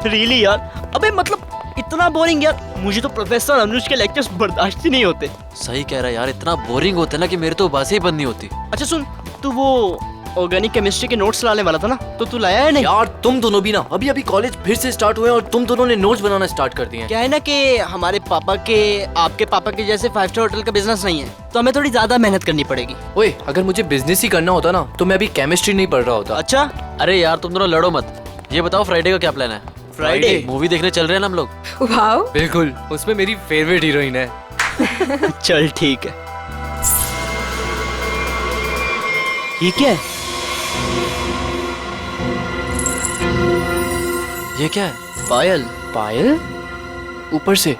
Really यार, अबे मतलब इतना बोरिंग यार, मुझे तो प्रोफेसर अनुज के लेक्चर्स बर्दाश्त ही नहीं होते। सही कह रहा है यार, इतना बोरिंग होता है ना कि मेरे तो बातें ही बंद नहीं होती। अच्छा सुन, तू वो ऑर्गेनिक केमिस्ट्री के नोट्स लाने वाला था ना, तो तू लाया है नहीं? यार तुम दोनों भी ना, अभी अभी कॉलेज फिर से स्टार्ट हुए और तुम दोनों ने नोट्स बनाना स्टार्ट कर दिए हैं। क्या है ना कि हमारे पापा के आपके पापा के जैसे 5 स्टार होटल का बिजनेस नहीं है, तो हमें थोड़ी ज्यादा मेहनत करनी पड़ेगी। ओए, अगर मुझे बिजनेस ही करना होता ना तो मैं अभी केमिस्ट्री नहीं पढ़ रहा होता। अच्छा अरे यार तुम दोनों लड़ो मत। ये बताओ फ्राइडे का क्या प्लान है? फ्राइडे मूवी देखने चल रहे हैं ना हम लोग। वाओ, बिल्कुल, उसमें मेरी फेवरेट हीरोइन है। चल ठीक है। ये क्या है? ये क्या है? पायल। पायल? ऊपर से?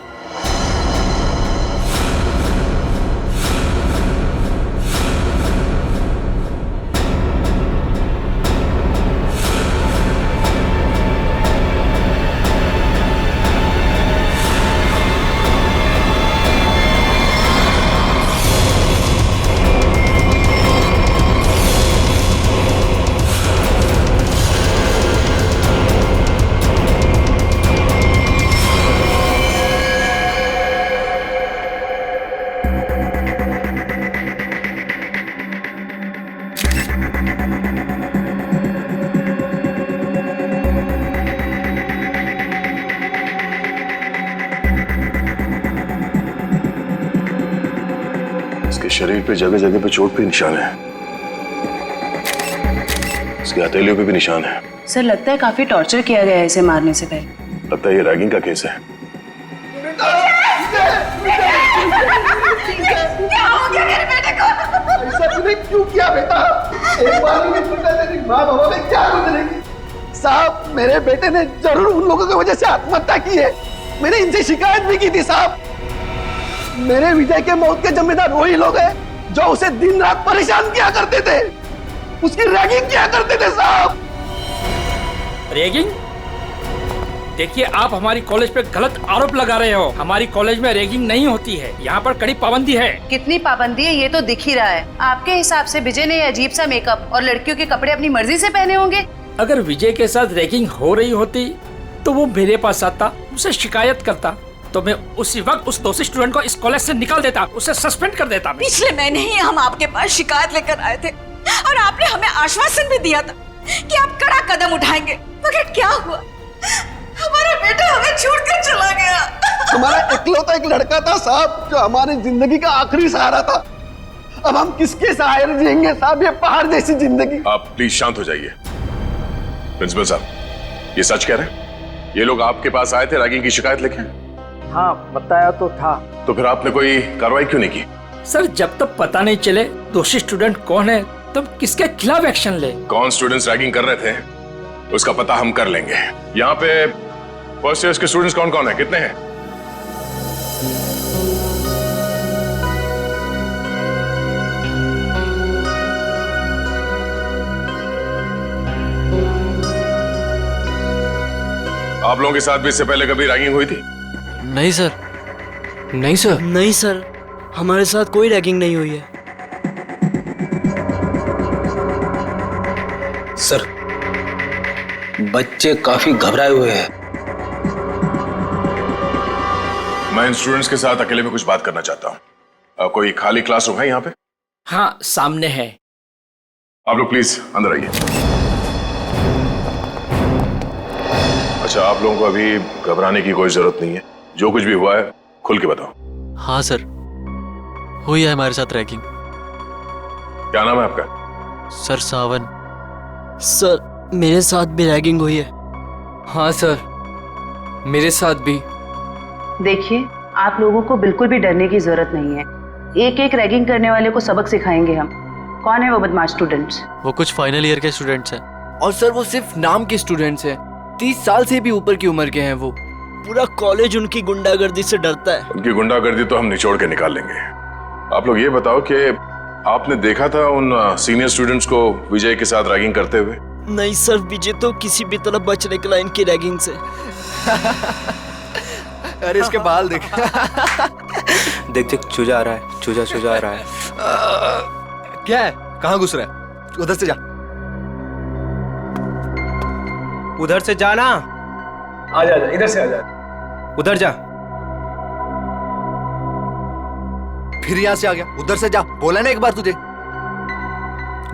इसके शरीर पे जगह जगह पे चोट पे निशान है, इसके हथेलियों पे भी निशान है। सर लगता है काफी टॉर्चर किया गया है इसे मारने से पहले। लगता है ये रैगिंग का केस है। क्या हो गया मेरे बेटे को? ऐसा तूने क्यों किया बेटा? एक बार भी नहीं सुनता, तेरी माँ बाबा में क्या गुजरेगी? साहब, मेरे बेटे ने जरूर उन लोगों की वजह से आत्महत्या की है। मैंने इनसे शिकायत भी की थी साहब। मेरे विजय के मौत के जिम्मेदार वही लोग हैं जो उसे दिन रात परेशान किया करते थे, उसकी रैगिंग किया करते थे साहब। रैगिंग? देखिए, आप हमारी कॉलेज पे गलत आरोप लगा रहे हो। हमारी कॉलेज में रैगिंग नहीं होती है, यहाँ पर कड़ी पाबंदी है। कितनी पाबंदी है ये तो दिख ही रहा है। आपके हिसाब से विजय ने ये अजीब सा मेकअप और लड़कियों के कपड़े अपनी मर्जी से पहने होंगे? अगर विजय के साथ रैगिंग हो रही होती तो वो मेरे पास आता, उसे शिकायत करता, तो मैं उसी वक्त उस दोषी स्टूडेंट को इस कॉलेज से निकाल देता, उसे सस्पेंड कर देता। पिछले महीने ही हम आपके पास शिकायत लेकर आए थे और आपने हमें आश्वासन भी दिया था कि आप कड़ा कदम उठाएंगे, मगर क्या हुआ? हमारा बेटा हमें छोड़कर चला गया। हमारा इकलौता एक लड़का था साहब जो हमारी जिंदगी का आखिरी सहारा था। अब हम किसके सहारे जिएंगे साहब, ये पहाड़ जैसी जिंदगी। आप प्लीज शांत हो जाइए। प्रिंसिपल साहब, ये सच कह रहे हैं? ये लोग आपके पास आए थे रैगिंग की शिकायत लेके? हाँ, बताया तो था। तो फिर आपने कोई कार्रवाई क्यों नहीं की? सर, जब तक पता नहीं चले दोषी स्टूडेंट कौन है तब किसके खिलाफ एक्शन ले। कौन स्टूडेंट्स रैगिंग कर रहे थे उसका पता हम कर लेंगे। यहाँ पे फर्स्ट ईयर के स्टूडेंट्स कौन कौन है, कितने हैं? आप लोगों के साथ भी इससे पहले कभी रैगिंग हुई थी? नहीं सर। नहीं सर। नहीं सर, हमारे साथ कोई रैगिंग नहीं हुई है। सर, बच्चे काफी घबराए हुए हैं। मैं इन स्टूडेंट्स के साथ अकेले में कुछ बात करना चाहता हूँ। कोई खाली क्लासरूम है यहाँ पे? हाँ, सामने है। आप लोग प्लीज अंदर आइए। अच्छा, आप लोगों को अभी घबराने की कोई जरूरत नहीं है। जो कुछ भी हुआ है खुल के बताओ। हाँ सर, हुई है हमारे साथ रैगिंग। क्या नाम है आपका? सर सावन। सर, मेरे साथ भी रैगिंग हुई है। हाँ सर, मेरे साथ भी। देखिए, आप लोगों को बिल्कुल भी डरने की जरूरत नहीं है। एक एक रैगिंग करने वाले को सबक सिखाएंगे हम। कौन है वो बदमाश स्टूडेंट्स? वो कुछ फाइनल ईयर के स्टूडेंट्स हैं। और सर वो सिर्फ नाम के स्टूडेंट्स हैं। 30 साल से भी ऊपर की उम्र के हैं वो। पूरा कॉलेज उनकी गुंडागर्दी से डरता है। उनकी गुंडागर्दी तो हम निचोड़ के निकाल लेंगे। आप लोग ये बताओ कि आपने देखा था उन सीनियर स्टूडेंट्स को विजय के साथ रैगिंग करते हुए? नहीं सर, विजय तो किसी भी तरह बच निकला इनकी रैगिंग से। अरे इसके बाल देख। देख देख, चूजा आ रहा है, चूजा चूजा आ रहा है। क्या है? कहाँ घुस रहा है? उधर से जा। उधर से जाना। आजा आजा, इधर से आजा। उधर जा। फिर यहाँ से आ गया, उधर से जा, बोला ना एक बार तुझे।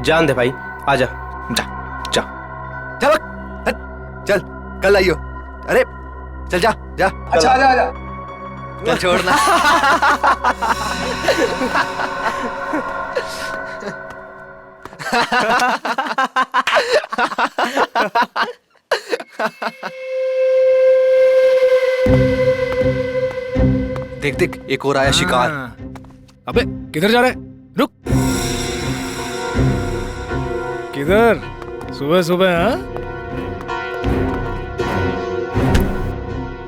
जान दे भाई, आजा। जा जा चल चल, कल आइयो। अरे चल जा जा। अच्छा आजा आजा। चल छोड़ना। देख देख, एक और आया शिकार। अबे किधर जा रहा है? रुक। किधर? सुबह सुबह? हाँ,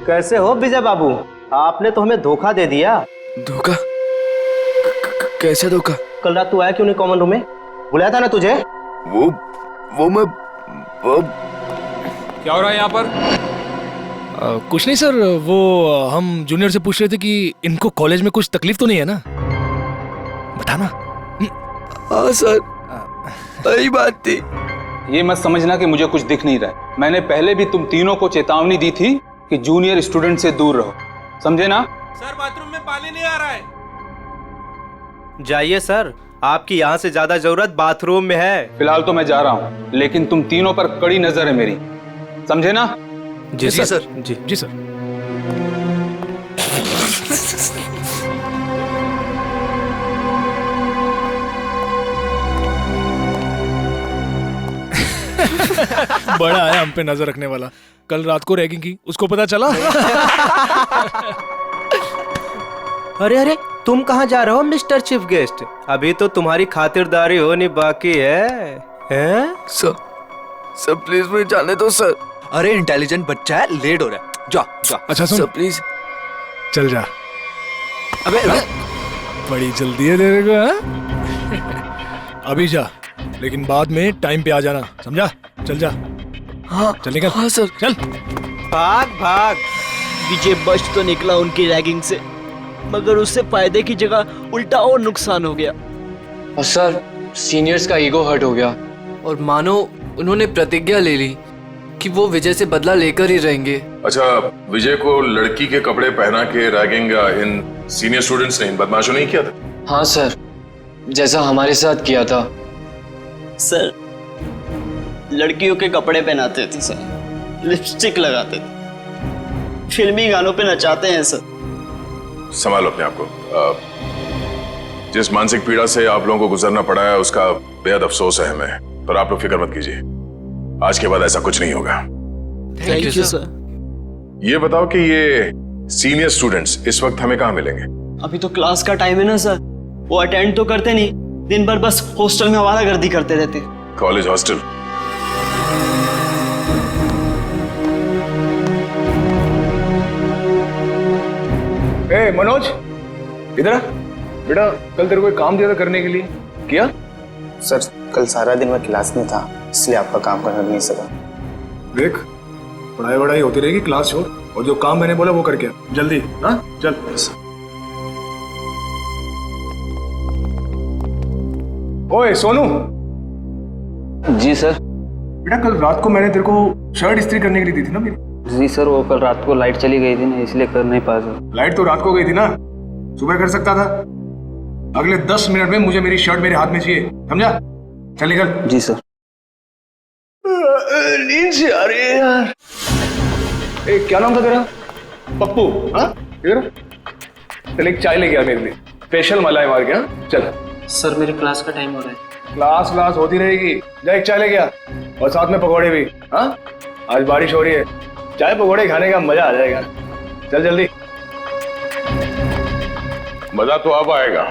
कैसे हो विजय बाबू? आपने तो हमें धोखा दे दिया। धोखा? कैसे धोखा? कल रात तू आया क्यों नहीं कॉमन रूम में? बुलाया था ना तुझे? वो मैं क्या हो रहा है यहाँ पर? कुछ नहीं सर, वो हम जूनियर से पूछ रहे थे कि इनको कॉलेज में कुछ तकलीफ तो नहीं है ना? बताना। हाँ सर, सही बात थी। ये मत समझना कि मुझे कुछ दिख नहीं रहा है। मैंने पहले भी तुम तीनों को चेतावनी दी थी कि जूनियर स्टूडेंट से दूर रहो, समझे ना? सर बाथरूम में पानी नहीं आ रहा है। जाइए सर, आपकी यहाँ से ज्यादा जरूरत बाथरूम में है। फिलहाल तो मैं जा रहा हूँ, लेकिन तुम तीनों पर कड़ी नजर है मेरी, समझे ना? जी सर। जी सर। बड़ा आया हम पे नजर रखने वाला। कल रात को रैगिंग की, उसको पता चला? अरे अरे, तुम कहाँ जा रहे हो मिस्टर चीफ गेस्ट? अभी तो तुम्हारी खातिरदारी होनी बाकी है। हैं? सर प्लीज मुझे जाने दो सर। अरे इंटेलिजेंट बच्चा है, लेट हो रहा है। जा जा। अच्छा सुन, सर प्लीज। चल जा। अबे बड़ी जल्दी है तेरे को, हाँ? अभी जा, लेकिन बाद में टाइम पे आ जाना, समझा? चल जा। हाँ चल निकल। हाँ सर। चल भाग भाग। विजय बच तो निकला उनकी रैगिंग से, मगर उससे फायदे की जगह उल्टा और नुकसान हो गया। और सर, सीनियर्स का ईगो हर्ट हो गया। और मानो उन्होंने प्रतिज्ञा ले ली कि वो विजय से बदला लेकर ही रहेंगे। अच्छा, विजय को लड़की के कपड़े पहना के रैगिंग इन सीनियर स्टूडेंट्स ने, इन बदमाशों ने ही किया था? हाँ सर, जैसा हमारे साथ किया था। सर, लड़कियों के कपड़े पहनाते थे सर, लिपस्टिक लगाते थे, फिल्मी गानों पे नचाते हैं सर। संभालो अपने आप को। जिस मानसिक पीड़ा से आप लोगों को गुजरना पड़ा है उसका बेहद अफसोस है हमें, पर आप लोग फिक्र मत कीजिए, आज के बाद ऐसा कुछ नहीं होगा। Thank you sir. ये बताओ कि ये सीनियर स्टूडेंट्स इस वक्त हमें कहाँ मिलेंगे? अभी तो क्लास का टाइम है ना सर, वो अटेंड तो करते नहीं, दिन भर बस हॉस्टल में आवारागर्दी करते रहते। College hostel? ए मनोज, इधर आ। बेटा, कल तेरे को एक काम दिया था करने के लिए, किया? सर, कल सारा दिन मैं क्लास में था, इसलिए आपका काम करने नहीं सका। देख, पढ़ाई वढ़ाई होती रहेगी, क्लास छोड़, और जो काम मैंने बोला वो करके जल्दी। हाँ चल। ओए सोनू। जी सर। बेटा, कल रात को मैंने तेरे को शर्ट इस्त्री करने के लिए दी थी ना मेरी? जी सर, वो कल रात को लाइट चली गई थी ना, इसलिए कर नहीं पाया सर। लाइट तो रात को गई थी ना, सुबह कर सकता था। अगले 10 मिनट में मुझे मेरी शर्ट मेरे हाथ में चाहिए, समझा? चल निकल। जी सर। नींद से आ रही है यार। ए, क्या नाम था तेरा? पप्पू? हाँ, इधर चल, एक चाय लेके आ मेरे लिए, स्पेशल मलाई मार के। हाँ चल। सर, मेरी क्लास का टाइम हो रहा है। क्लास होती रहेगी, जा एक चाय लेके आ, और साथ में पकौड़े भी। हाँ, आज बारिश हो रही है, चाय पकौड़े खाने का मजा आ जाएगा। चल जल्दी। मजा तो अब आएगा।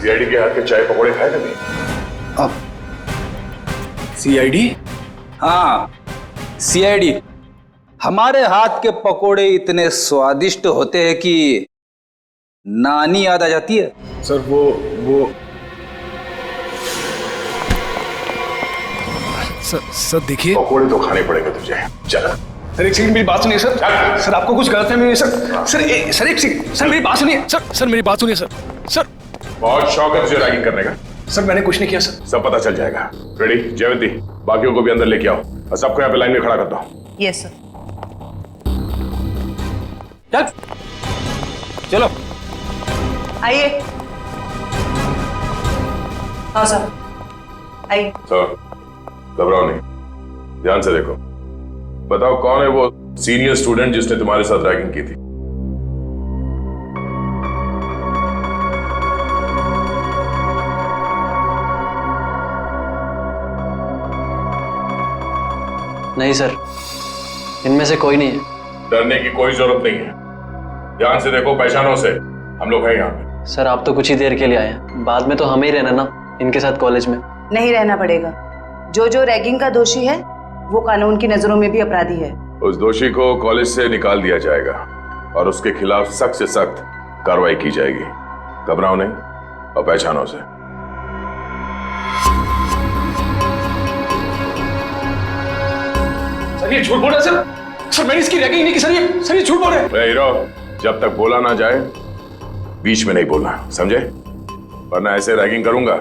सीआईडी के हाथ के चाय पकौड़े खाए कभी? अब सीआईडी? हाँ, सीआईडी। हमारे हाथ के पकोड़े इतने स्वादिष्ट होते हैं कि नानी याद आ जाती है। सर वो सर देखिए, पकौड़े तो खाने पड़ेंगे तुझे, चल। सर एक सेकंड, मेरी बात सुनिए सर। सर आपको कुछ गलत है सर। सर एक सेकंड, सर मेरी बात सुनिए। सर मेरी बात सुनिए सर। बहुत शौक है तुझे रैगिंग करने का? सर मैंने कुछ नहीं किया सर। सब पता चल जाएगा। रेडी? जयवंती, बाकियों को भी अंदर लेके आओ। और सबको यहाँ पे लाइन में खड़ा करता हूँ। Yes sir. चल चलो आइए। हाँ सर आइए। सर घबराओ नहीं, ध्यान से देखो। बताओ कौन है वो सीनियर स्टूडेंट जिसने तुम्हारे साथ रैगिंग की थी? नहीं सर, इनमें से कोई नहीं है। डरने की कोई जरूरत नहीं है, ध्यान से देखो, पहचानो से, हम लोग हैं यहाँ पे। सर आप तो कुछ ही देर के लिए आए हैं, बाद में तो हमें ही रहना ना इनके साथ कॉलेज में। नहीं रहना पड़ेगा। जो रैगिंग का दोषी है वो कानून की नजरों में भी अपराधी है। उस दोषी को कॉलेज से निकाल दिया जाएगा और उसके खिलाफ सख्त से सख्त कार्रवाई की जाएगी। घबराओ नहीं और पहचानो से। सर ये झूठ बोल रहे हैं सर। सर मैंने इसकी रैगिंग नहीं की सर, ये झूठ बोल रहे हैं। हीरो, जब तक बोला ना जाए बीच में नहीं बोलना, समझे? वरना ऐसे रैगिंग करूंगा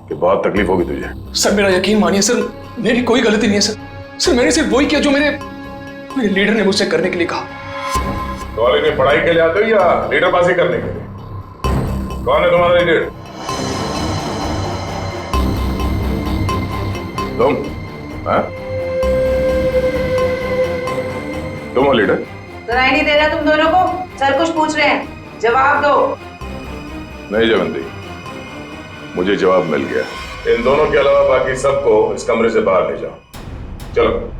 कि बहुत तकलीफ होगी तुझे। सर मेरा यकीन मानिए सर, मेरी कोई गलती नहीं है सर। सर मैंने सिर्फ वही किया जो मेरे लीडर ने मुझसे करने के लिए कहा। कॉलेज में पढ़ाई के लिए आते हो या लीडरबाजी करने के लिए? कौन है तुम्हारा लीडर? तुम? हाँ? तुम हो लीडर? सुनाई नहीं दे रहा तुम दोनों को? सर कुछ पूछ रहे हैं, जवाब दो। नहीं जवंती, मुझे जवाब मिल गया। इन दोनों के अलावा बाकी सबको इस कमरे से बाहर ले जाओ। चलो।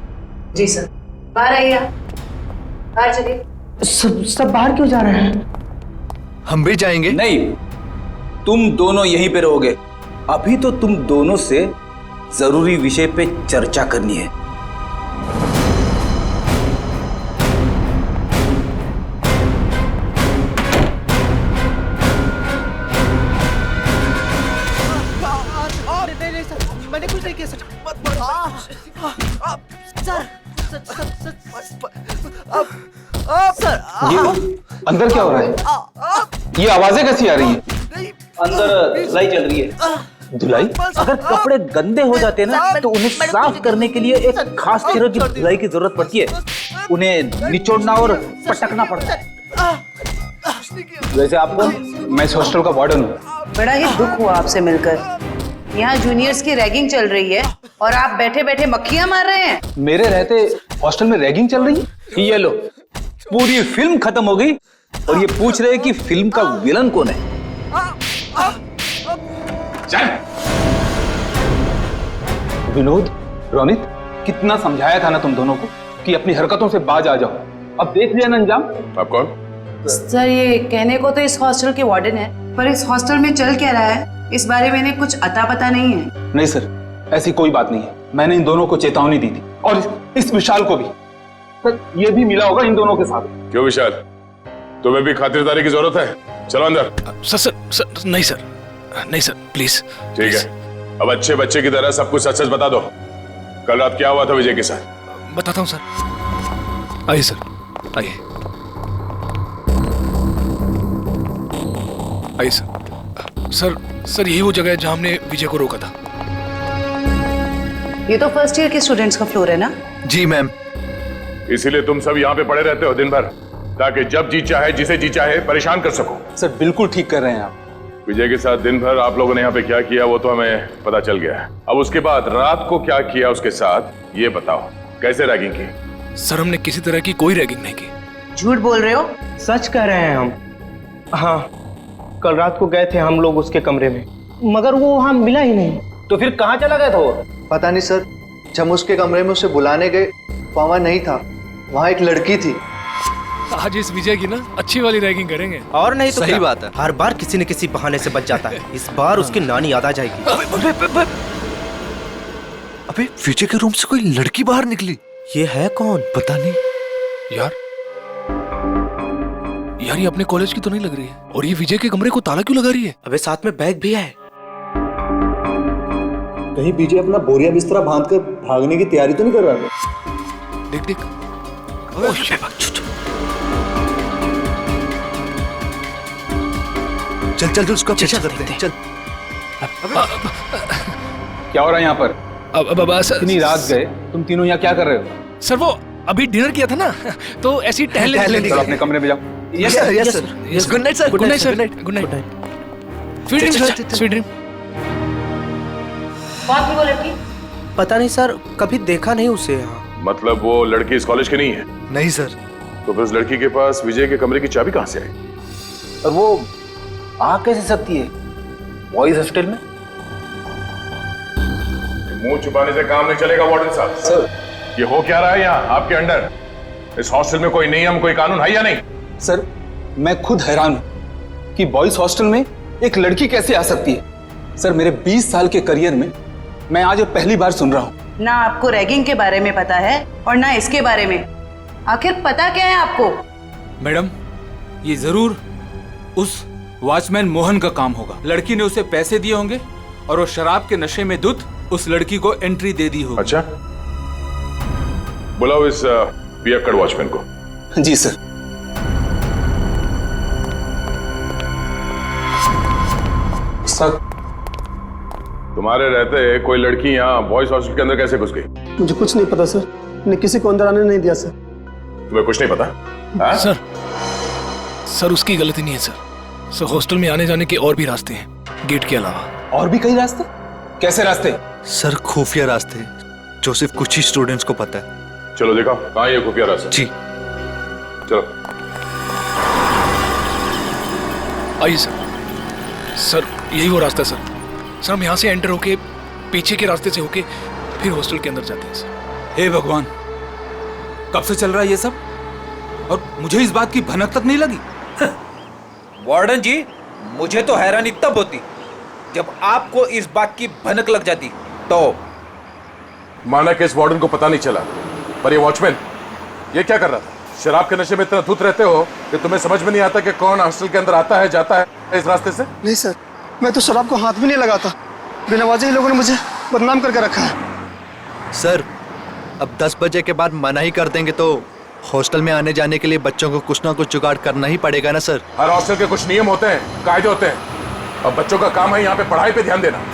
जी सर। बाहर आइए, बाहर चलिए। सब बाहर क्यों जा रहे हैं? हम भी जाएंगे। नहीं, तुम दोनों यहीं पे रहोगे। अभी तो तुम दोनों से जरूरी विषय पे चर्चा करनी है। मैंने कुछ नहीं किया सर। सर ये अंदर क्या हो रहा है? ये आवाजें कैसी आ रही हैं? अंदर धुलाई चल रही है। धुलाई? अगर कपड़े गंदे हो जाते हैं ना तो उन्हें साफ करने के लिए एक खास तरह की धुलाई की जरूरत पड़ती है। उन्हें निचोड़ना और पटकना पड़ता है। वैसे आपको, मैं इस हॉस्टल का वार्डन हूँ। बड़ा ही दुख हुआ आपसे मिलकर। यहाँ जूनियर्स की रैगिंग चल रही है और आप बैठे बैठे मक्खियां मार रहे हैं। मेरे रहते हॉस्टल में रैगिंग चल रही है? ये लो, पूरी फिल्म खत्म हो गई और ये पूछ रहे हैं कि फिल्म का विलन कौन है। चल। विनोद, रोनित, कितना समझाया था ना तुम दोनों को कि अपनी हरकतों से बाज आ जाओ। अब देख लिया ना अंजाम। आप कौन? सर ये कहने को तो इस हॉस्टल के वार्डन है, पर इस हॉस्टल में चल क्या रहा है इस बारे में इन्हें कुछ अता पता नहीं है। नहीं सर, ऐसी कोई बात नहीं है। मैंने इन दोनों को चेतावनी दी थी और इस विशाल को भी। सर ये भी मिला होगा इन दोनों के साथ। क्यों विशाल, तुम्हें भी खातिरदारी की जरूरत है? चलो अंदर। सर नहीं सर, नहीं सर प्लीज। ठीक है, अब अच्छे बच्चे की तरह सब कुछ सच सच बता दो। कल रात क्या हुआ था विजय के साथ? बताता हूँ सर। आइए सर, आइए आइए सर। सर यही वो जगह है जहां हमने विजय को रोका था। ये तो फर्स्ट ईयर के स्टूडेंट्स का फ्लोर है ना? जी मैम। इसीलिए तुम सब यहाँ पे पड़े रहते हो दिन भर, ताकि जब जी चाहे जिसे जी चाहे परेशान कर सको। सर बिल्कुल ठीक कर रहे हैं आप। विजय के साथ दिन भर आप लोगों ने यहाँ पे क्या किया वो तो हमें पता चल गया है। अब उसके बाद रात को क्या किया उसके साथ ये बताओ। कैसे रैगिंग की? सर हमने किसी तरह की कोई रैगिंग नहीं की। झूठ बोल रहे हो? सच कह रहे हैं हम। हाँ, कल रात को गए थे हम लोग उसके कमरे में, मगर वो वहां मिला ही नहीं। तो फिर कहाँ चला गया था वो? पता नहीं सर, जब उसके कमरे में उसे बुलाने गए वहां नहीं था, वहां एक लड़की थी। आज इस विजय की ना अच्छी वाली रैगिंग करेंगे। और नहीं तो सही बात है। हर बार किसी न किसी बहाने से बच जाता है। इस बार उसकी नानी याद आ जाएगी। अबे विजय के रूम से कोई लड़की बाहर निकली। ये है कौन? पता नहीं यार ये अपने कॉलेज की तो नहीं लग रही है। और ये विजय के कमरे को ताला क्यों लगा रही है? अबे साथ में बैग भी है। कहीं विजय अपना बोरिया बिस्तरा बांधकर भागने की तैयारी तो नहीं कर रहा था? देख देख। चल चल उसका पीछा करते हैं। चल। क्या हो रहा है यहाँ पर? अब सर, इतनी रात गए, तुम तीनों यहाँ क्या कर रहे हो? सर वो अभी डिनर किया था ना, तो ऐसे ही टहलने चलो अपने कमरे में जाओ। Yes sir. Good night sir. Good night sir. Good night. Sweet dream sir, sweet dream. कौन थी वो लड़की? पता नहीं सर, कभी देखा नहीं उसे यहाँ। मतलब वो लड़की इस कॉलेज की नहीं है? नहीं सर। तो फिर उस लड़की के पास विजय के कमरे की चाबी कहाँ से आई? और वो आ कैसे सकती है बॉयज हॉस्टल में? मुंह छुपाने से काम नहीं चलेगा वार्डन साहब। सर ये हो क्या रहा है यहाँ आपके अंडर? इस हॉस्टल में कोई नियम, कोई कानून है या नहीं? सर मैं खुद हैरान हूं कि बॉयज हॉस्टल में एक लड़की कैसे आ सकती है। सर मेरे 20 साल के करियर में मैं आज पहली बार सुन रहा हूं। ना आपको रैगिंग के बारे में पता है और ना इसके बारे में। आखिर पता क्या है आपको? मैडम, ये जरूर उस वॉचमैन मोहन का काम होगा। लड़की ने उसे पैसे दिए होंगे और वो शराब के नशे में धुत उस लड़की को एंट्री दे दी होगी। अच्छा, बुलाओ इस पियक्कड़ वॉचमैन को। जी सर। सर तुम्हारे रहते कोई लड़की यहाँ बॉयज हॉस्टल के अंदर कैसे घुस गई? मुझे कुछ नहीं पता सर, मैंने किसी को अंदर आने नहीं दिया सर। तुम्हें कुछ नहीं पता? सर उसकी गलती नहीं है सर हॉस्टल में आने जाने के और भी रास्ते हैं गेट के अलावा। और भी कई रास्ते? कैसे रास्ते? सर खुफिया रास्ते जो सिर्फ कुछ ही स्टूडेंट्स को पता है। चलो देखो कहाँ ये खुफिया रास्ता। जी चलो। आइए सर यही वो रास्ता है सर हम यहाँ से एंटर होके पीछे के रास्ते से होके फिर हॉस्टल के अंदर जाते हैं सर। हे भगवान, कब से चल रहा है ये सब और मुझे इस बात की भनक तक नहीं लगी। वार्डन जी, मुझे तो हैरानी तब होती जब आपको इस बात की भनक लग जाती। तो माना कि इस वार्डन को पता नहीं चला, पर ये वॉचमैन ये क्या कर रहा था? शराब के नशे में इतना धुत रहते हो कि तुम्हें समझ में नहीं आता कि कौन हॉस्टल के अंदर आता है जाता है इस रास्ते से? नहीं सर, मैं तो शराब को हाथ भी नहीं लगाता। बिनवाजे ही लोगों ने मुझे बदनाम करके रखा है। सर अब 10 बजे के बाद मना ही कर देंगे तो हॉस्टल में आने जाने के लिए बच्चों को कुछ ना कुछ जुगाड़ करना ही पड़ेगा ना सर। हर हॉस्टल के कुछ नियम होते हैं, कायदे होते हैं, और बच्चों का काम है यहाँ पे पढ़ाई पे ध्यान देना।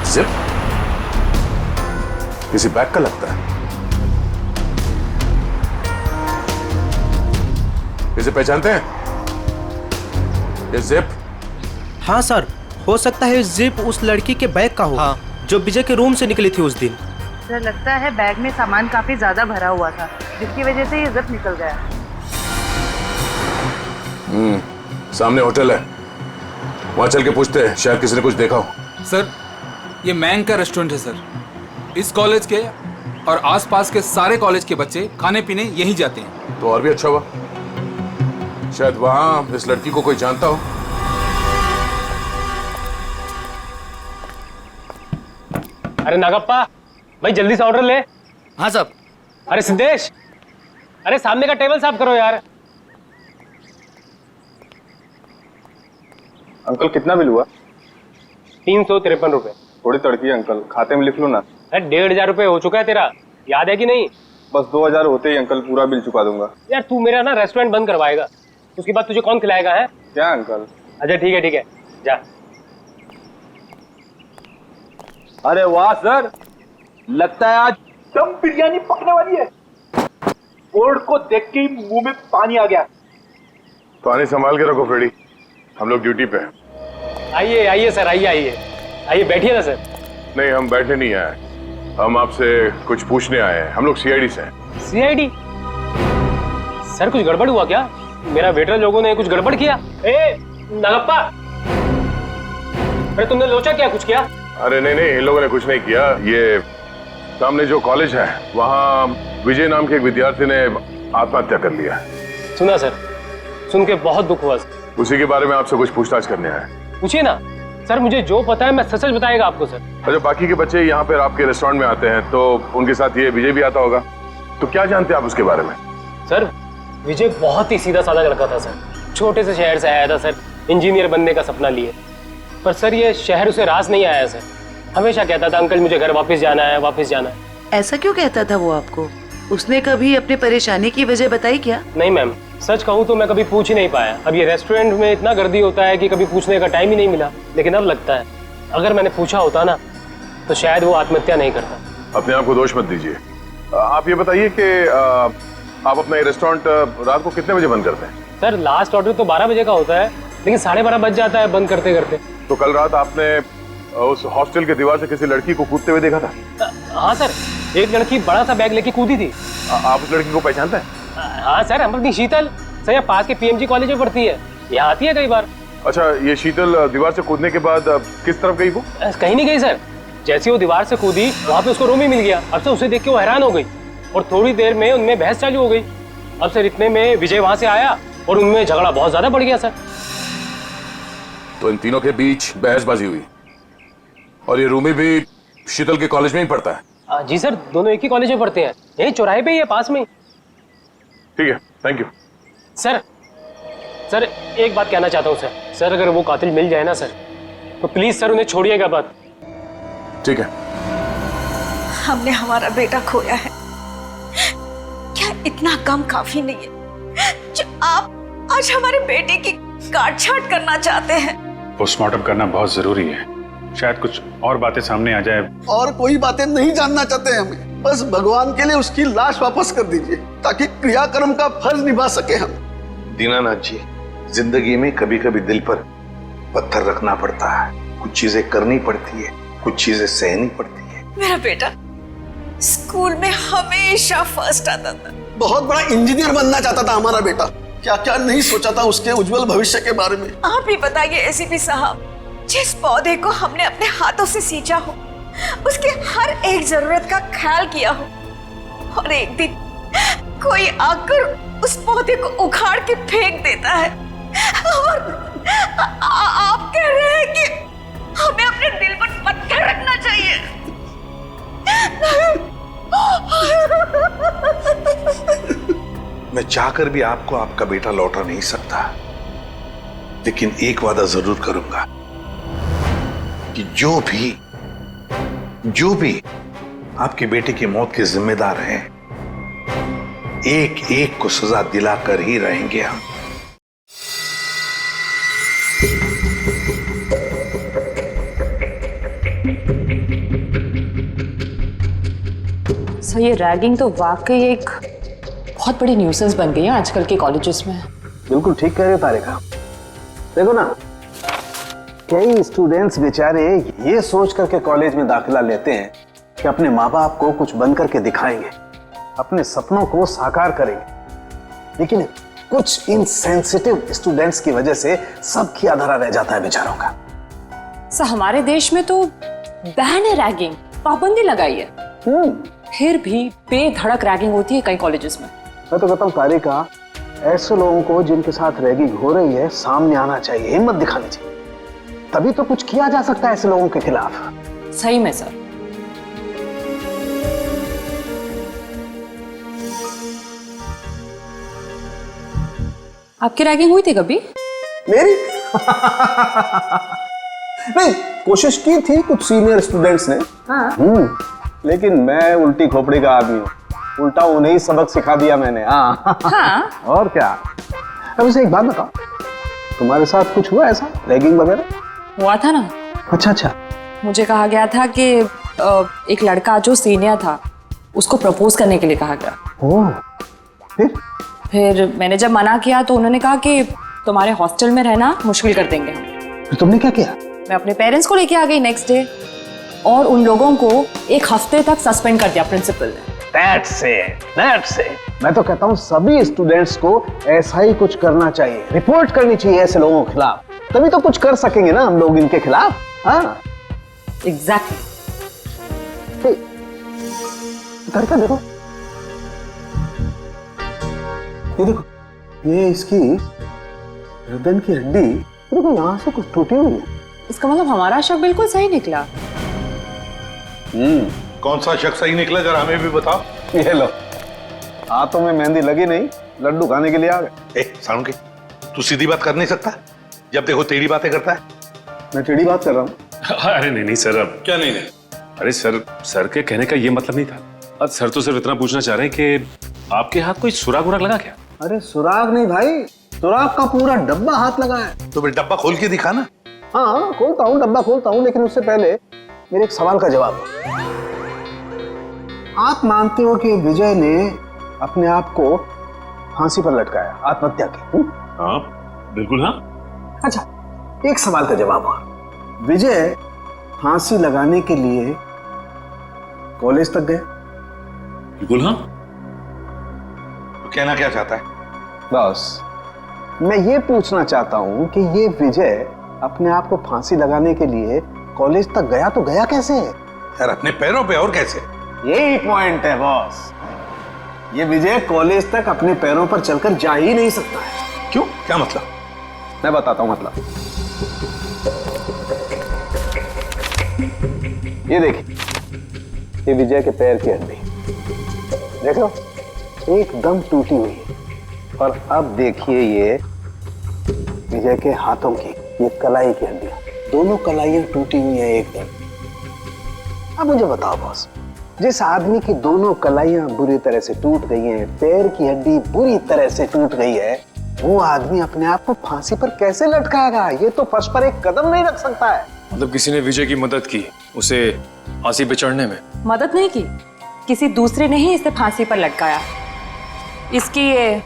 जिप किसी बैग का लगता है। इसे पहचानते हैं? ये जिप? हाँ सर, हो सकता है जिप उस लड़की के बैग का हो। हाँ। जो विजय के रूम से निकली थी उस दिन। सर लगता है बैग में सामान काफी ज्यादा भरा हुआ था जिसकी वजह से ये जिप निकल गया। सामने होटल है, वहां चल के पूछते हैं, शायद किसी ने कुछ देखा हो। सर ये मैंग का रेस्टोरेंट है सर। इस कॉलेज के और आसपास के सारे कॉलेज के बच्चे खाने पीने यहीं जाते हैं। तो और भी अच्छा हुआ, शायद वहां इस लड़की को कोई जानता हो। अरे नागप्पा भाई जल्दी से ऑर्डर ले। हाँ साहब। अरे सिद्धेश, अरे सामने का टेबल साफ करो यार। अंकल कितना बिल हुआ? 353 रुपए। थोड़ी तड़की है अंकल, खाते में लिख लो ना। अरे 1500 रुपए हो चुका है तेरा, याद है कि नहीं? बस 2000 होते ही अंकल पूरा बिल चुका दूंगा। यार तू मेरा ना रेस्टोरेंट बंद करवाएगा, उसके बाद तुझे कौन खिलाएगा है? क्या अंकल? अच्छा ठीक है जा। अरे वाह सर, लगता है आज दम बिरयानी पकने वाली है। बोर्ड को देख के ही मुंह में पानी आ गया। पानी संभाल के रखो फ्रेडी, हम लोग ड्यूटी पे हैं। आइए सर, आइए बैठिए ना सर। नहीं, हम बैठे नहीं आए, हम आपसे कुछ पूछने आए हैं। हम लोग सीआईडी से हैं। सीआईडी? सर कुछ गड़बड़ हुआ क्या? मेरा वेटर लोगों ने कुछ गड़बड़ किया? नागप्पा, अरे तुमने लोचा क्या कुछ किया? अरे नहीं, इन लोगों ने कुछ नहीं किया। ये सामने जो कॉलेज है वहाँ विजय नाम के एक विद्यार्थी ने आत्महत्या कर लिया। सुना सर, सुन के बहुत दुख हुआ। उसी के बारे में आपसे कुछ पूछताछ करने आए। पूछिए ना सर, मुझे जो पता है मैं सच बताएगा आपको सर। अच्छा, बाकी के बच्चे यहाँ पे आपके रेस्टोरेंट में आते हैं तो उनके साथ ये विजय भी आता होगा, तो क्या जानते हैं आप उसके बारे में? सर विजय बहुत ही सीधा साधा लड़का था सर, छोटे से शहर से आया था सर, इंजीनियर बनने का सपना लिए, पर सर ये शहर उसे रास नहीं आया सर। हमेशा कहता था अंकल मुझे घर वापस जाना है, वापस जाना है। ऐसा क्यों कहता था वो आपको? उसने कभी अपनी परेशानी की वजह बताई क्या? नहीं मैम, सच कहूँ तो मैं कभी पूछ ही नहीं पाया। अब ये रेस्टोरेंट में इतना गर्दी होता है कि कभी पूछने का टाइम ही नहीं मिला। लेकिन अब लगता है अगर मैंने पूछा होता ना तो शायद वो आत्महत्या नहीं करता। अपने आप को दोष मत दीजिए। आप ये बताइए कि आप अपना ये रेस्टोरेंट रात को कितने बजे बंद करते हैं? सर लास्ट ऑर्डर तो 12 बजे का होता है, लेकिन 12:30 बज जाता है बंद करते करते। तो कल रात आपने उस हॉस्टल के दीवार से किसी लड़की को कूदते हुए देखा था? हाँ सर, एक लड़की बड़ा सा बैग लेके कूदी थी। आप उस लड़की को पहचानते हैं? हाँ सर, हम अपनी शीतल सर यहाँ पास के पीएमजी कॉलेज में पढ़ती है, यहाँ आती है कई बार। अच्छा, ये शीतल दीवार से कूदने के बाद किस तरफ गई वो? कहीं नहीं गई सर। जैसे वो दीवार से कूदी वहाँ पे उसको रूम ही मिल गया। अब से उसे देख के वो हैरान हो गई और थोड़ी देर में उनमें बहस चालू हो गई। अब सर इतने में विजय वहाँ से आया और उनमें झगड़ा बहुत ज्यादा बढ़ गया सर। तो इन तीनों के बीच बहसबाजी हुई और ये रूमी भी शीतल के कॉलेज में ही पढ़ता है? जी सर, दोनों एक ही कॉलेज में पढ़ते हैं, यही चौराहे पे ही है, पास में। ठीक है, थैंक यू। सर एक बात कहना चाहता हूँ सर, अगर वो कातिल मिल जाए ना सर तो प्लीज सर उन्हें छोड़िएगा बात। ठीक है। हमने हमारा बेटा खोया है, क्या इतना गम काफी नहीं है जो आप आज हमारे बेटे की काट-छांट करना चाहते हैं? पोस्टमार्टम करना बहुत जरूरी है, शायद कुछ और बातें सामने आ जाए। और कोई बातें नहीं जानना चाहते हमें, बस भगवान के लिए उसकी लाश वापस कर दीजिए ताकि क्रियाकर्म का फर्ज निभा सके हम। दीनानाथ जी, जिंदगी में कभी कभी दिल पर पत्थर रखना पड़ता है, कुछ चीजें करनी पड़ती है, कुछ चीजें सहनी पड़ती है। मेरा बेटा स्कूल में हमेशा फर्स्ट आता था, बहुत बड़ा इंजीनियर बनना चाहता था हमारा बेटा। क्या क्या नहीं सोचा था उसके उज्जवल भविष्य के बारे में। आप ही बताइए एसीपी साहब, जिस पौधे को हमने अपने हाथों से सींचा हो, उसके हर एक जरूरत का ख्याल किया हो, और एक दिन कोई आकर उस पौधे को उखाड़ के फेंक देता है और आप कह रहे हैं कि हमें अपने दिल पर पत्थर रखना चाहिए। मैं चाहकर भी आपको आपका बेटा लौटा नहीं सकता, लेकिन एक वादा जरूर करूंगा कि जो भी आपके बेटे की मौत के जिम्मेदार हैं, एक एक को सजा दिलाकर ही रहेंगे हम। सर ये रैगिंग तो वाकई एक बहुत बड़ी न्यूसेंस बन गई है आजकल के कॉलेजेस में। बिल्कुल ठीक कह रहे हो तारिका। देखो ना, कई स्टूडेंट्स बेचारे ये सोच करके कॉलेज में दाखिला लेते हैं कि अपने माँ बाप को कुछ बन करके दिखाएंगे, अपने सपनों को साकार करेंगे, लेकिन कुछ इनसेंसिटिव स्टूडेंट्स की वजह से सब किया धरा रह जाता है बेचारों का। सर हमारे देश में तो बैन है रैगिंग, पाबंदी लगाई है, फिर भी बेधड़क रैगिंग होती है कई कॉलेजेस में। मैं तो कहता हूँ तारिका, ऐसे लोगों को जिनके साथ रैगिंग हो रही है सामने आना चाहिए, हिम्मत दिखानी चाहिए, तभी तो कुछ किया जा सकता है ऐसे लोगों के खिलाफ। सही में सर। आपकी रैगिंग हुई थी कभी? मेरी? नहीं, कोशिश की थी कुछ सीनियर स्टूडेंट्स ने। हाँ। लेकिन मैं उल्टी खोपड़ी का आदमी हूँ, उल्टा उन्हें ही सबक सिखा दिया मैंने। हाँ। और क्या। अब वैसे एक बात बताओ, तुम्हारे साथ कुछ हुआ ऐसा रैगिंग वगैरह? हुआ था ना। अच्छा। मुझे कहा गया था कि एक लड़का जो सीनियर था उसको प्रपोज करने के लिए कहा गया। ओह, फिर मैंने जब मना किया तो उन्होंने कहा कि तुम्हारे हॉस्टल में रहना मुश्किल कर देंगे हम। फिर तुमने क्या किया? मैं अपने पेरेंट्स को लेके आ गई नेक्स्ट डे, और उन लोगों को 1 हफ्ते तक सस्पेंड कर दिया प्रिंसिपल ने। That's it. मैं तो कहता हूँ सभी स्टूडेंट्स को ऐसा ही कुछ करना चाहिए, रिपोर्ट करनी चाहिए ऐसे लोगों के खिलाफ, तभी तो कुछ कर सकेंगे ना हम लोग इनके खिलाफ। हाँ, एग्जैक्टली। तरीका देखो, ये देखो, ये इसकी गर्दन की हड्डी देखो, यहाँ से कुछ टूटी हुई है। इसका मतलब हमारा शक बिल्कुल सही निकला। कौन सा शक सही निकला, जरा हमें भी बताओ। ये लो, हाथों में मेहंदी लगी नहीं, लड्डू खाने के लिए आ गए। सालुंके, तू सीधी बात कर नहीं सकता, जब देखो टेढ़ी बातें करता है। मैं टेढ़ी बात कर रहा हूँ। अरे नहीं नहीं सर, अब क्या नहीं? अरे सर के कहने का ये मतलब नहीं था। अब सर तो सिर्फ इतना पूछना चाह रहे हैं कि आपके हाथ कोई सुराग वुराग लगा क्या? अरे सुराग नहीं भाई, सुराग का पूरा डब्बा हाथ लगा है। तो फिर डब्बा खोल के दिखा ना। हाँ खोलता हूँ, डब्बा खोलता हूँ, लेकिन उससे पहले मेरे एक सवाल का जवाब। आप मानते हो कि विजय ने अपने आप को फांसी पर लटकाया, आत्महत्या की? हाँ बिल्कुल हाँ। अच्छा, एक सवाल का जवाब और। विजय फांसी लगाने के लिए कॉलेज तक गए? बिल्कुल हाँ। तो कहना क्या चाहता है? बस मैं ये पूछना चाहता हूं कि ये विजय अपने आप को फांसी लगाने के लिए कॉलेज तक गया तो गया कैसे? यार अपने पैरों पे, और कैसे? यही पॉइंट है बॉस। ये विजय कॉलेज तक अपने पैरों पर चलकर जा ही नहीं सकता है। क्यों? क्या मतलब? मैं बताता हूं मतलब। ये देखिए, ये विजय के पैर की हड्डी देख लो, एकदम टूटी हुई है। और अब देखिए ये विजय के हाथों की, ये कलाई की हड्डियां, दोनों कलाइयां टूटी हुई हैं एकदम। अब मुझे बताओ बॉस, जिस आदमी की दोनों कलाइयां बुरी तरह से टूट गई हैं, पैर की हड्डी बुरी तरह से टूट गई है, वो आदमी अपने आप को फांसी पर कैसे लटकाएगा? ये तो फर्श पर एक कदम नहीं रख सकता है। मतलब किसी ने विजय की मदद की उसे फांसी पे चढ़ने में? मदद नहीं की, किसी दूसरे ने ही इसे फांसी पर लटकाया। इसकी ये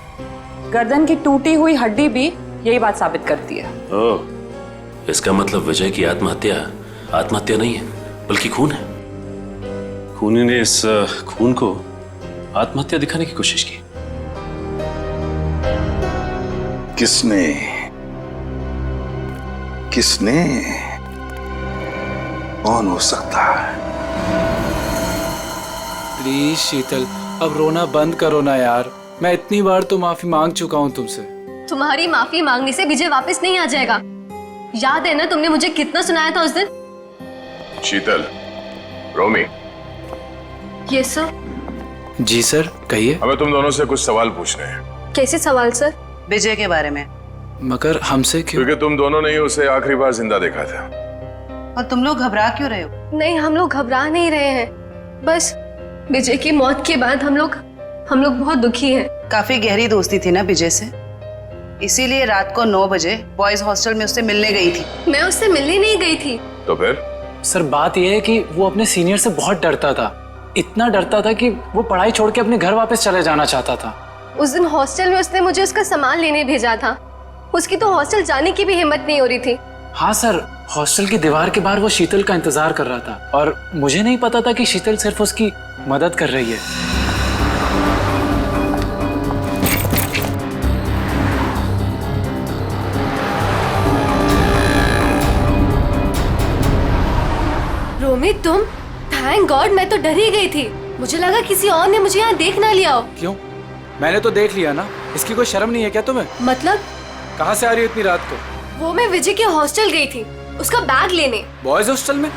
गर्दन की टूटी हुई हड्डी भी यही बात साबित करती है। ओह, इसका मतलब विजय की आत्महत्या नहीं है बल्कि खून है। खूनी ने इस खून को आत्महत्या दिखाने की कोशिश की। किसने? कौन हो सकता है? प्लीज शीतल, अब रोना बंद करो ना यार। मैं इतनी बार तो माफी मांग चुका हूँ तुमसे। तुम्हारी माफी मांगने से विजय वापस नहीं आ जाएगा। याद है ना तुमने मुझे कितना सुनाया था उस दिन? शीतल, रोमी। Yes sir. जी सर, कहिए। हमें तुम दोनों से कुछ सवाल पूछने हैं। कैसे सवाल सर? विजय के बारे में। मगर हमसे क्यों? क्योंकि तुम दोनों ने ही उसे आखिरी बार जिंदा देखा था। और तुम लोग घबरा क्यों रहे हो? नहीं, हम लोग घबरा नहीं रहे हैं, बस विजय की मौत के बाद हम लोग बहुत दुखी हैं। काफी गहरी दोस्ती थी ना विजय से, इसीलिए रात को 9 बजे बॉयज हॉस्टल में उससे मिलने गई थी। मैं उससे मिलने नहीं गई थी। तो फिर? सर बात यह है कि वो अपने सीनियर से बहुत डरता था, इतना डरता था कि वो पढ़ाई छोड़ के अपने घर वापस चले जाना चाहता था। उस दिन हॉस्टल में उसने मुझे उसका सामान लेने भेजा था। उसकी तो हॉस्टल जाने की भी हिम्मत नहीं हो रही थी। हाँ सर, हॉस्टल की दीवार के बाहर वो शीतल का इंतजार कर रहा था और मुझे नहीं पता था कि शीतल सिर्फ उसकी मदद कर रही है। रोमी, तुम? थैंक गॉड, मैं तो डर ही गई थी। मुझे लगा किसी और ने मुझे यहाँ देख ना लिया हो। क्यों? मैंने तो देख लिया ना। इसकी कोई शर्म नहीं है क्या तुम्हें? मतलब? कहाँ से आ रही हो इतनी रात को? वो मैं विजय के हॉस्टल गई थी, उसका बैग लेने। बॉयज हॉस्टल में?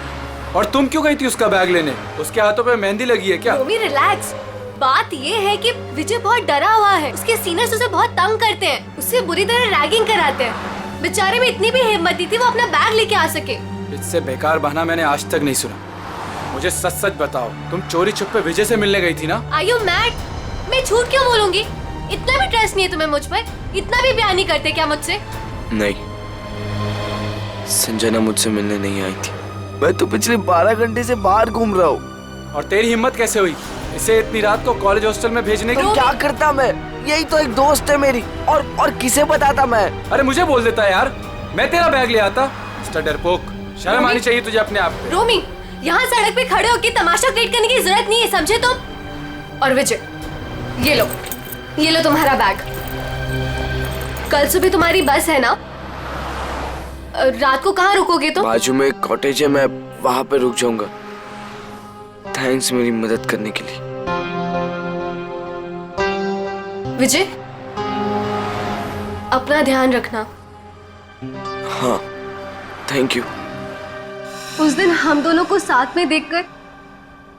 और तुम क्यों गई थी उसका बैग लेने? उसके हाथों पे मेहंदी लगी है क्या? रोमी रिलैक्स। बात ये है कि विजय बहुत डरा हुआ है। उसके सीनियर्स उसे बहुत तंग करते हैं, उससे बुरी तरह रैगिंग कराते हैं। बेचारे में इतनी भी हिम्मत दी थी वो अपना बैग लेके आ सके। इससे बेकार बहाना मैंने आज तक नहीं सुना। मुझे सच सच बताओ, तुम चोरी छुपे विजय से मिलने गई थी ना? Are you mad? मैं झूठ क्यों बोलूंगी? इतना भी ट्रस्ट नहीं है तुम्हें मुझ पर? इतना भी प्यार नहीं करते क्या मुझसे? नहीं, संजना मुझसे मिलने नहीं आई थी। मैं तो पिछले 12 घंटे से बाहर घूम रहा हूँ। और तेरी हिम्मत कैसे हुई इसे इतनी रात को कॉलेज हॉस्टल में भेजने की? तो क्या करता मैं? यही तो एक दोस्त है मेरी, और किसे बताता मैं? अरे मुझे बोल देता यार, मैं तेरा बैग ले आता। मिस्टर डरपोक, शर्म आनी चाहिए तुझे अपने आप पे। रोमी, यहाँ सड़क पे खड़े होकर तमाशा क्रिएट करने की जरूरत नहीं है, समझे तुम? और विजय, ये लो तुम्हारा बैग। कल सुबह तुम्हारी बस है ना? रात को कहाँ रुकोगे तुम? बाजू में एक कॉटेज है, मैं वहाँ पे रुक जाऊंगा। थैंक्स मेरी मदद करने के लिए। विजय, अपना ध्यान रखना। हाँ, थैंक यू। उस दिन हम दोनों को साथ में देखकर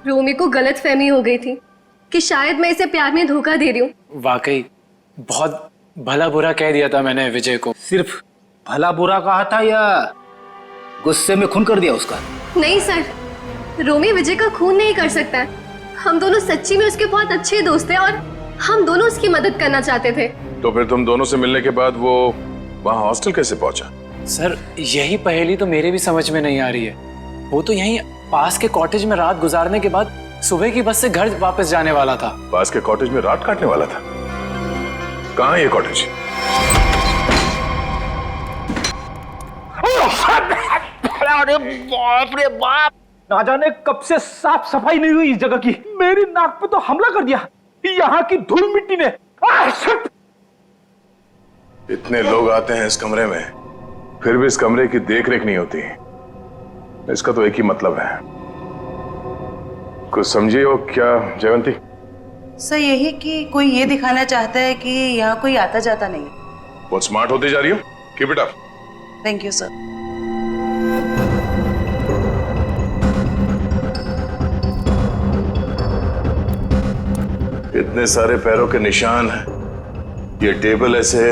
रोमी को गलतफहमी हो गई थी कि शायद मैं इसे प्यार में धोखा दे रही हूँ। वाकई बहुत भला बुरा कह दिया था मैंने विजय को। सिर्फ भला बुरा कहा था या गुस्से में खून कर दिया उसका। नहीं सर, रोमी विजय का खून नहीं कर सकता है। हम दोनों सच्ची में उसके बहुत अच्छे दोस्त हैं और हम दोनों उसकी मदद करना चाहते थे। तो फिर तुम दोनों से मिलने के बाद वो वहां हॉस्टल कैसे पहुंचा? सर यही पहेली तो मेरे भी समझ में नहीं आ रही है। वो तो यहीं पास के कॉटेज में रात गुजारने के बाद सुबह की बस से घर वापस जाने वाला था। पास के कॉटेज में रात काटने वाला था? कहाँ है ये कॉटेज? अरे बाप रे बाप, ना जाने कब से साफ सफाई नहीं हुई इस जगह की। मेरी नाक पे तो हमला कर दिया यहाँ की धूल मिट्टी ने। इतने लोग आते हैं इस कमरे में, फिर भी इस कमरे की देख रेख नहीं होती। इसका तो एक ही मतलब है। कुछ समझिए हो क्या जयवंती? सर यही कि कोई ये दिखाना चाहता है कि यहाँ कोई आता जाता नहीं। बहुत स्मार्ट होती जा रही हो। Keep it up. Thank you sir. इतने सारे पैरों के निशान हैं। ये टेबल ऐसे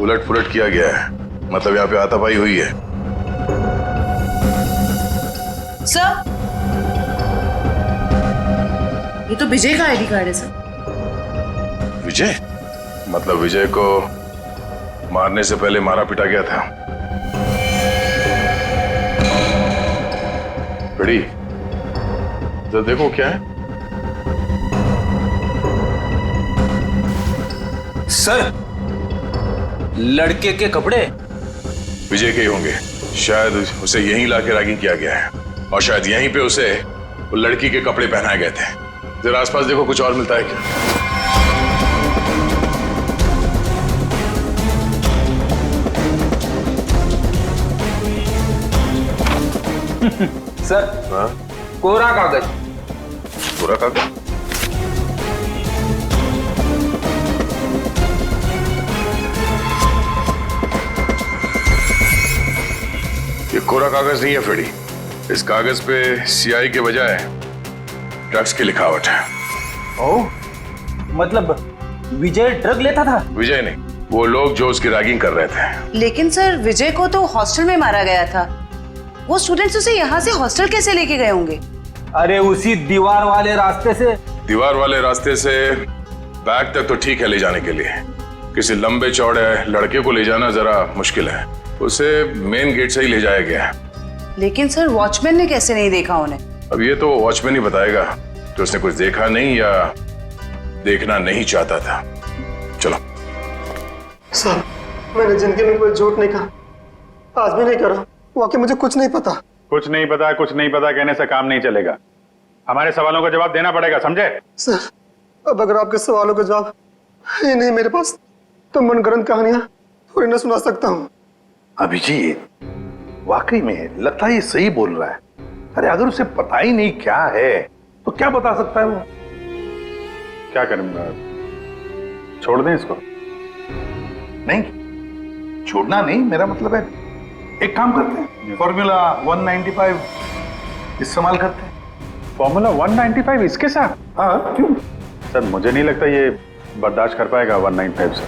उलट पुलट किया गया है, मतलब यहाँ पे हाथापाई हुई है। सर ये तो विजय का आईडी कार्ड है सर। विजय? मतलब विजय को मारने से पहले मारा पिटा गया था। बड़ी तो देखो क्या है। सर लड़के के कपड़े विजय के ही होंगे। शायद उसे यहीं लाके रैगिंग किया गया है और शायद यहीं पे उसे वो लड़की के कपड़े पहनाए गए थे। जरा आसपास देखो, कुछ और मिलता है क्या? सर कोरा कागज। कोरा कागज? ये कोरा कागज नहीं है फेडी। इस कागज पे सीआई के बजाय ड्रग्स की लिखावट है। ओह, मतलब विजय ड्रग लेता था? विजय नहीं, वो लोग जो उसकी रैगिंग कर रहे थे। लेकिन सर विजय को तो हॉस्टल में मारा गया था। वो स्टूडेंट्स उसे यहाँ से हॉस्टल कैसे लेके गए होंगे? अरे उसी दीवार वाले रास्ते से। दीवार वाले रास्ते से बैग तक तो ठीक है ले जाने के लिए, किसी लंबे चौड़े लड़के को ले जाना जरा मुश्किल है। उसे मेन गेट से ही ले जाया गया है। लेकिन सर वॉचमैन ने कैसे नहीं देखा उन्हें? अब ये तो वॉचमैन ही बताएगा कि उसने कुछ देखा नहीं या देखना नहीं चाहता था। चलो। सर मैंने जिंदगी में कोई झूठ नहीं कहा, आज भी नहीं करा। वाकई मुझे कुछ नहीं पता। कुछ नहीं पता कहने से काम नहीं चलेगा। हमारे सवालों का जवाब देना पड़ेगा, समझे? सर अब अगर आपके सवालों का जवाब है नहीं मेरे पास तो मनगढ़ंत कहानियां थोड़ी ना सुना सकता हूँ। अभिजीत वाकई में लगता है ये सही बोल रहा है। अरे अगर उसे पता ही नहीं क्या है तो क्या बता सकता है वो? क्या करूंगा, छोड़ दें इसको? नहीं, छोड़ना नहीं, मेरा मतलब है एक काम करते हैं, फॉर्मूला 195 इस्तेमाल करते हैं। फॉर्मूला 195 इसके साथ? हाँ क्यों? सर मुझे नहीं लगता ये बर्दाश्त कर पाएगा 195 से।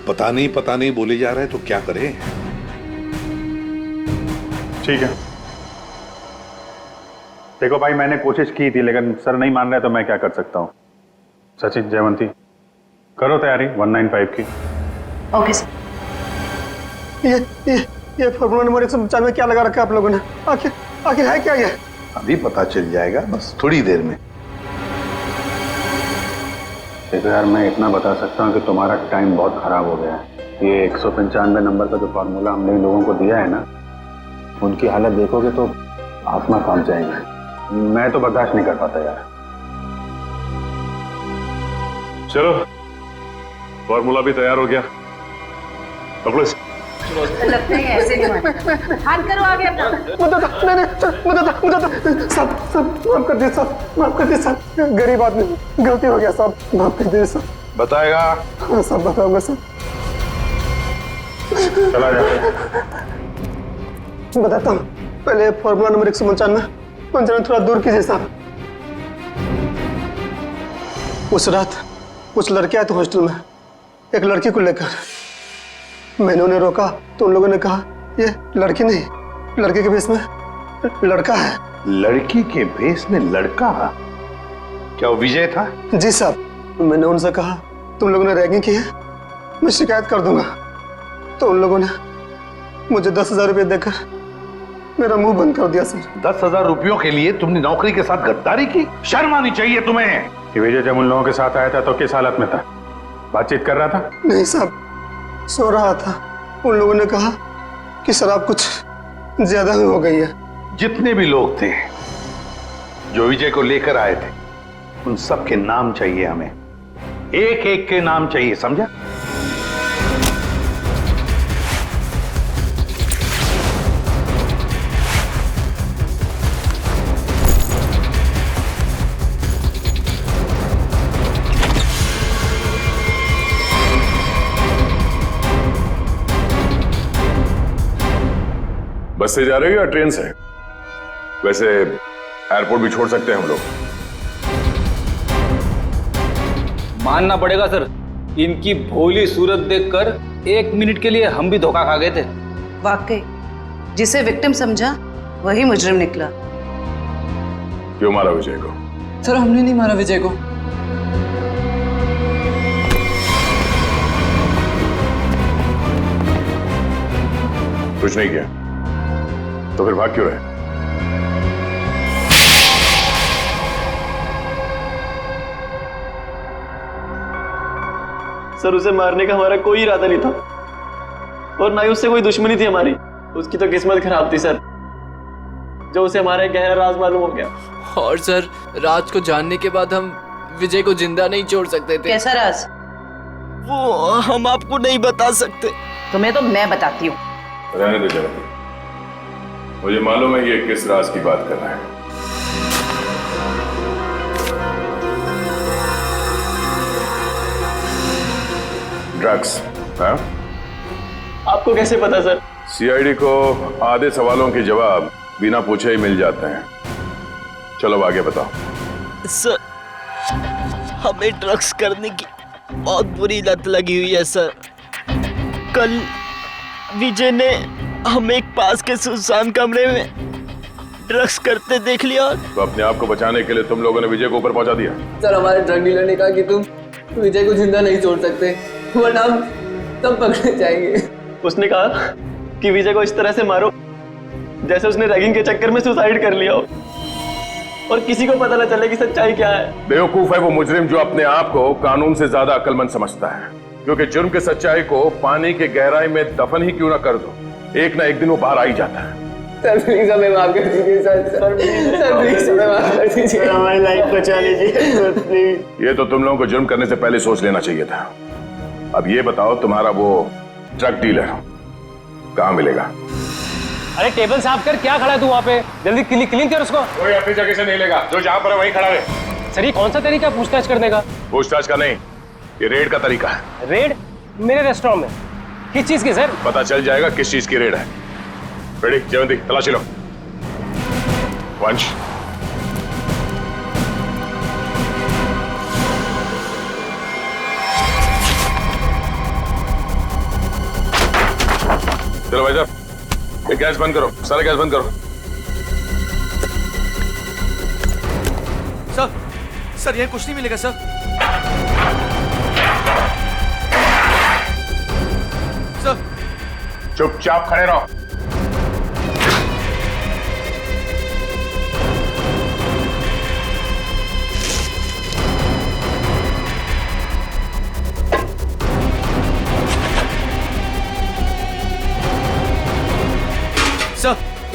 पता नहीं बोले जा रहे हैं तो क्या करें? ठीक है, देखो भाई मैंने कोशिश की थी लेकिन सर नहीं मान रहे तो मैं क्या कर सकता हूँ। सचिन, जयवंती करो तैयारी 195 की। Okay sir. ये फॉर्मूला नंबर 195 में क्या लगा रखा है आप लोगों ने? आखिर है क्या ये? अभी पता चल जाएगा, बस थोड़ी देर में। देखो यार, मैं इतना बता सकता हूँ कि तुम्हारा टाइम बहुत खराब हो गया है। ये 195 नंबर का जो फार्मूला हमने इन लोगों को दिया है ना, उनकी हालत देखोगे तो आसमां कांप जाएंगे। मैं तो बर्दाश्त नहीं कर पाता यार। चलो फॉर्मूला भी तैयार हो गया, पकड़ो इसे। लगता है ऐसे नहीं मानता। हाथ करो आगे अपना। सब माफ कर दे सब, गरीब आदमी, गलती हो गया सब, माफ कर दे सब। बताएगा? हाँ सब बताऊंगा सब। चला जा। बताता हूँ, पहले फॉर्मूला नंबर 195 थोड़ा दूर कीजिए साहब। उस रात कुछ लड़के आए थे हॉस्टल में एक लड़की को लेकर। मैंने उन्हें रोका तो उन लोगों ने कहा ये लड़की नहीं, लड़के के भेष में लड़का है। लड़की के भेष में लड़का? क्या वो विजय था? जी साहब, मैंने उनसे कहा तुम लोगों ने रैगिंग की है, मैं शिकायत कर दूंगा। तो उन लोगों ने मुझे 10,000 रुपये देकर मेरा मुंह बंद कर दिया सर। 10,000 रुपयों के लिए तुमने नौकरी के साथ गद्दारी की? शर्म आनी चाहिए तुम्हें। कि विजय जब उन लोगों के साथ आया था तो किस हालत में था? बातचीत कर रहा था? नहीं साहब, सो रहा था। उन लोगों ने कहा कि शराब कुछ ज्यादा ही हो गई है। जितने भी लोग थे जो विजय को लेकर आए थे, उन सब के नाम चाहिए हमें, एक एक के नाम चाहिए, समझा? बस से जा रहे हो या ट्रेन से? वैसे एयरपोर्ट भी छोड़ सकते हैं हम लोग। मानना पड़ेगा सर, इनकी भोली सूरत देखकर 1 मिनट के लिए हम भी धोखा खा गए थे। वाकई जिसे विक्टिम समझा वही मुजरिम निकला। क्यों मारा विजय को? सर हमने नहीं मारा विजय को। कुछ नहीं किया तो फिर भाग क्यों रहे? सर उसे मारने का हमारा कोई इरादा नहीं था और ना ही उससे कोई दुश्मनी थी हमारी। उसकी तो किस्मत खराब थी सर, जो उसे हमारा एक गहरा राज मालूम हो गया। और सर राज को जानने के बाद हम विजय को जिंदा नहीं छोड़ सकते थे। कैसा राज? वो हम आपको नहीं बता सकते। तुम्हें तो मैं बताती हूँ। रहने दो जरा, मुझे मालूम है ये किस राज की बात कर रहा है। ड्रग्स? हाँ? आपको कैसे पता सर? सीआईडी को आधे सवालों के जवाब बिना पूछे ही मिल जाते हैं। चलो आगे बताओ। सर हमें ड्रग्स करने की बहुत बुरी लत लगी हुई है सर। कल विजय ने हमें एक पास के सुनसान कमरे में ड्रग्स करते देख लिया। तो अपने आप को बचाने के लिए तुम लोगों ने विजय को ऊपर पहुंचा दिया? सर हमारे ड्रग डीलर ने कहा कि तुम विजय को जिंदा नहीं छोड़ सकते, वरना हम तब पकड़े जाएंगे। उसने कहा कि विजय को इस तरह से मारो जैसे उसने रैगिंग के चक्कर में सुसाइड कर लिया हो और किसी को पता न चले कि सच्चाई क्या है। बेवकूफ है वो मुजरिम जो अपने आप को कानून से ज्यादा अक्लमंद समझता है, क्योंकि जुर्म की सच्चाई को पानी के गहराई में दफन ही क्यों ना कर दो, एक ना एक दिन वो बाहर आ ही जाता है। सर प्लीज हमें माफ कर दीजिए सर। सर प्लीज हमें माफ कर दीजिए, हमारी लाइफ बचा लीजिए प्लीज। ये तो तुम लोगों को जुर्म करने से पहले सोच लेना चाहिए था। अब ये बताओ तुम्हारा वो ड्रग डीलर कहाँ मिलेगा? अरे टेबल साफ कर, क्या खड़ा है तू वहाँ पे? जल्दी क्लीन कर उसको। कोई अपनी जगह से नहीं लेगा, जो जहाँ पर है वहीं खड़ा रहे। सर ये कौन सा तरीका पूछताछ करने का? पूछताछ का नहीं, ये रेड का तरीका है। रेड? मेरे रेस्टोरेंट में? किस चीज की सर? पता चल जाएगा किस चीज की रेड है। रेडी? जयवंती तलाशी लो। वंश चलो भाई साहब, ये गैस बंद करो, सारा गैस बंद करो। सर यहाँ कुछ नहीं मिलेगा सर। सर चुपचाप खड़े रहो।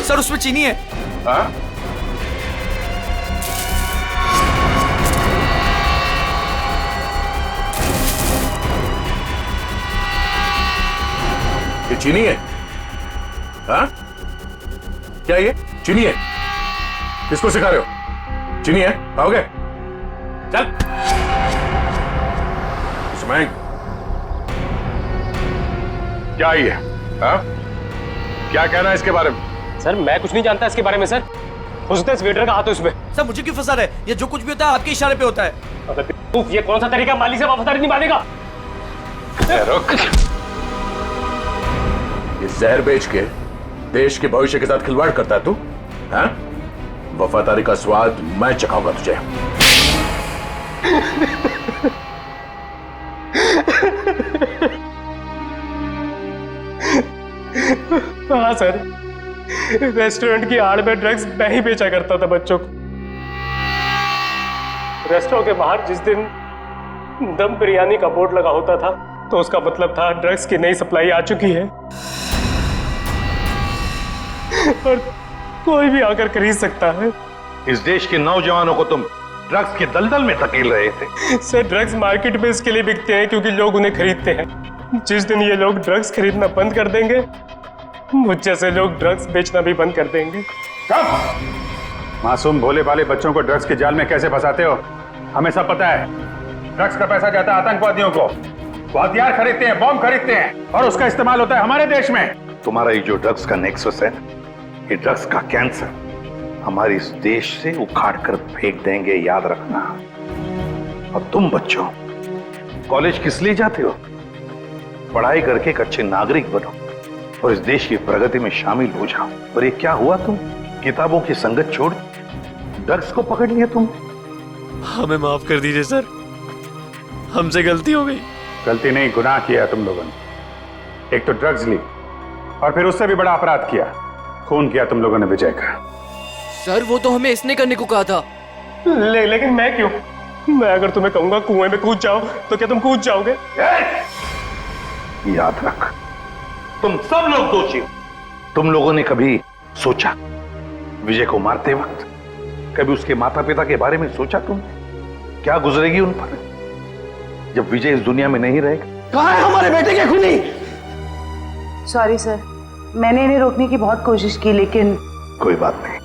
सर उसमें चीनी है। हाँ? ये चीनी है? हाँ? क्या ये चीनी है? किसको सिखा रहे हो? चीनी है? खाओगे? चल। इसमें क्या ये? हाँ? क्या कहना है इसके बारे में? सर मैं कुछ नहीं जानता इसके बारे में सर। हो सकता है इस वेटर का हाथ हो इसमें। सर मुझे क्यों फंसा रहे? ये जो कुछ भी होता है आपके इशारे पे होता है। अबे ये कौन सा तरीका माली से वफादारी निभाने का? रुक। ये जहर बेच के देश के भविष्य के साथ खिलवाड़ करता है तू? हाँ? वफादारी का स्वाद मैं चखाऊंगा तुझे। हाँ सर, रेस्टोरेंट की आड़ में ड्रग्स मैं ही बेचा करता था बच्चों को। रेस्टोरेंट के बाहर जिस दिन दम बिरयानी का बोर्ड लगा होता था तो उसका मतलब था ड्रग्स की नई सप्लाई आ चुकी है और कोई भी आकर खरीद सकता है। इस देश के नौजवानों को तुम ड्रग्स के दलदल में धकेल रहे थे। सर, ड्रग्स मार्केट में इसके लिए बिकते हैं क्योंकि लोग उन्हें खरीदते हैं। जिस दिन ये लोग ड्रग्स खरीदना बंद कर देंगे, मुझ जैसे लोग ड्रग्स बेचना भी बंद कर देंगे। मासूम भोले भाले बच्चों को ड्रग्स के जाल में कैसे फंसाते हो, हमें सब पता है। ड्रग्स का पैसा जाता है आतंकवादियों को, वो हथियार खरीदते हैं, बॉम्ब खरीदते हैं और उसका इस्तेमाल होता है हमारे देश में। तुम्हारा ये जो ड्रग्स का नेक्सस है, ये ड्रग्स का कैंसर हमारे इस देश से उखाड़ कर फेंक देंगे, याद रखना। और तुम बच्चों कॉलेज किस लिए जाते हो? पढ़ाई करके एक अच्छे नागरिक बनो और इस देश की प्रगति में शामिल हो जाओ। और ये क्या हुआ, तुम किताबों की संगत छोड़ ड्रग्स को पकड़ लिया तुम। हमें माफ कर दीजिए सर, हमसे गलती हो गई। गलती नहीं, गुनाह किया तुम लोगों ने। एक तो ड्रग्स ली और फिर उससे भी बड़ा अपराध किया, खून किया तुम लोगों ने विजय का। सर, वो तो हमें इसने करने को कहा था। लेकिन मैं क्यों? मैं अगर तुम्हें कहूंगा कुएं में कूद जाओ तो क्या तुम कूद जाओगे? याद रख, तुम सब लोग दोषी हो। तुम लोगों ने कभी सोचा विजय को मारते वक्त, कभी उसके माता पिता के बारे में सोचा तुम क्या गुजरेगी उन पर जब विजय इस दुनिया में नहीं रहेगा? कहाँ है हमारे बेटे के खूनी? सॉरी सर, मैंने इन्हें रोकने की बहुत कोशिश की लेकिन कोई बात नहीं।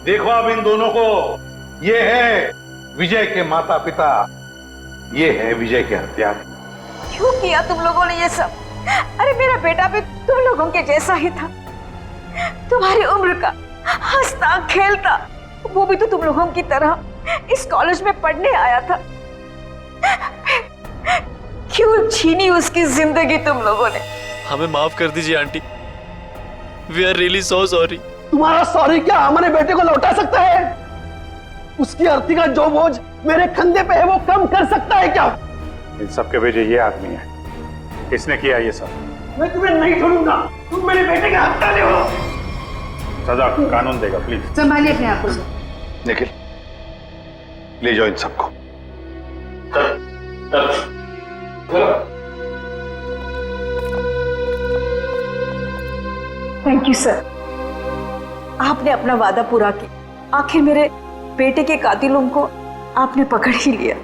देखो अब इन दोनों को, ये है विजय के माता पिता, ये है विजय के हत्यारे। क्यों किया तुम लोगों ने ये सब? अरे मेरा बेटा भी तुम लोगों के जैसा ही था, तुम्हारी उम्र का, हंसता खेलता। वो भी तो तुम लोगों की तरह इस कॉलेज में पढ़ने आया था। क्यों छीनी उसकी जिंदगी तुम लोगों ने? हमें माफ कर दीजिए aunty, we are really so sorry. तुम्हारा सॉरी क्या हमारे बेटे को लौटा सकता है? उसकी अर्थी का जो बोझ मेरे कंधे पे है वो कम कर सकता है क्या? इन सब के वजह ये आदमी है, इसने किया ये सब। मैं तुम्हें नहीं छोड़ूंगा, तुम मेरे बेटे के हत्यारे हो। सजा कानून देगा, प्लीज संभालिए अपने आप को। निखिल, ले जाओ इन सबको। थैंक यू सर, आपने अपना वादा पूरा किया। आखिर मेरे बेटे के कातिलों को आपने पकड़ ही लिया।